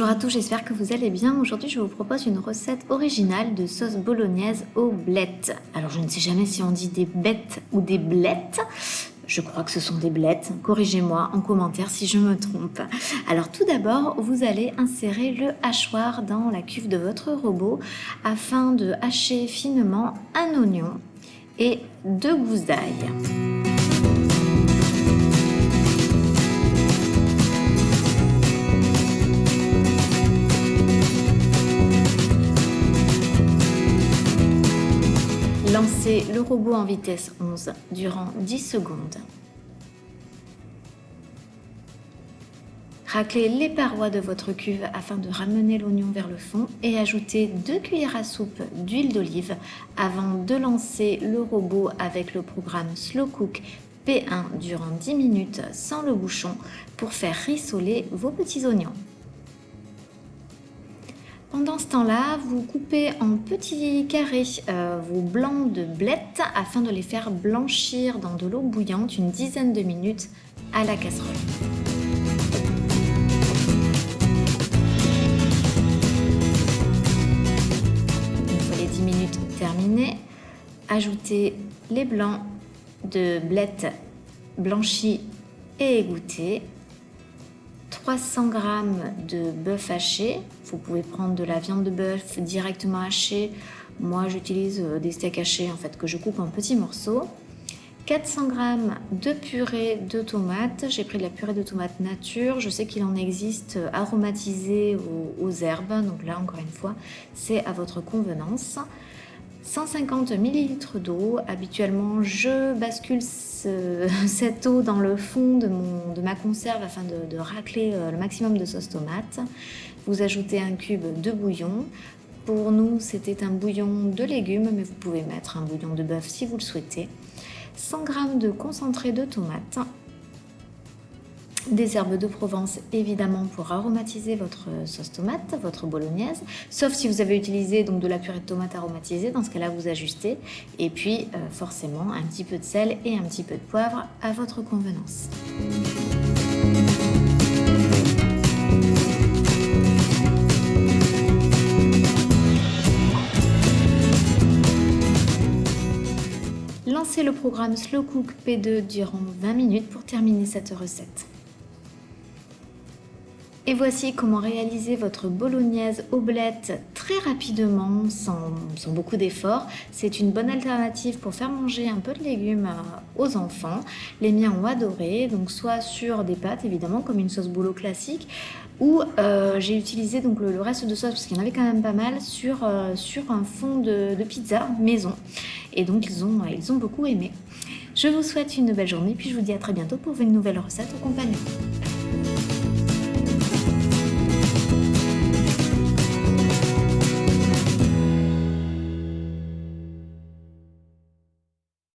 Bonjour à tous, j'espère que vous allez bien. Aujourd'hui, je vous propose une recette originale de sauce bolognaise aux blettes. Alors, je ne sais jamais si on dit des bêtes ou des blettes. Je crois que ce sont des blettes. Corrigez-moi en commentaire si je me trompe. Alors, tout d'abord, vous allez insérer le hachoir dans la cuve de votre robot afin de hacher finement un oignon et 2 gousses d'ail. Lancez le robot en vitesse 11 durant 10 secondes. Raclez les parois de votre cuve afin de ramener l'oignon vers le fond et ajoutez 2 cuillères à soupe d'huile d'olive avant de lancer le robot avec le programme Slow Cook P1 durant 10 minutes sans le bouchon pour faire rissoler vos petits oignons. Pendant ce temps-là, vous coupez en petits carrés vos blancs de blettes afin de les faire blanchir dans de l'eau bouillante une dizaine de minutes à la casserole. Une fois les 10 minutes terminées, ajoutez les blancs de blettes blanchis et égouttés. 300 g de bœuf haché, vous pouvez prendre de la viande de bœuf directement hachée, moi j'utilise des steaks hachés en fait que je coupe en petits morceaux. 400 g de purée de tomates, j'ai pris de la purée de tomates nature, je sais qu'il en existe aromatisée aux herbes, donc là encore une fois c'est à votre convenance. 150 ml d'eau, habituellement je bascule cette eau dans le fond de ma conserve afin de racler le maximum de sauce tomate. Vous ajoutez un cube de bouillon. Pour nous c'était un bouillon de légumes mais vous pouvez mettre un bouillon de bœuf si vous le souhaitez. 100 g de concentré de tomate. Des herbes de Provence évidemment pour aromatiser votre sauce tomate, votre bolognaise, sauf si vous avez utilisé donc de la purée de tomate aromatisée, dans ce cas-là vous ajustez, et puis forcément un petit peu de sel et un petit peu de poivre à votre convenance. Lancez le programme Slow Cook P2 durant 20 minutes pour terminer cette recette. Et voici comment réaliser votre bolognaise aux blettes très rapidement, sans beaucoup d'efforts. C'est une bonne alternative pour faire manger un peu de légumes aux enfants. Les miens ont adoré, donc soit sur des pâtes évidemment, comme une sauce bolo classique, ou j'ai utilisé donc le reste de sauce, parce qu'il y en avait quand même pas mal, sur un fond de pizza maison. Et donc ils ont beaucoup aimé. Je vous souhaite une belle journée, puis je vous dis à très bientôt pour une nouvelle recette au compagnon.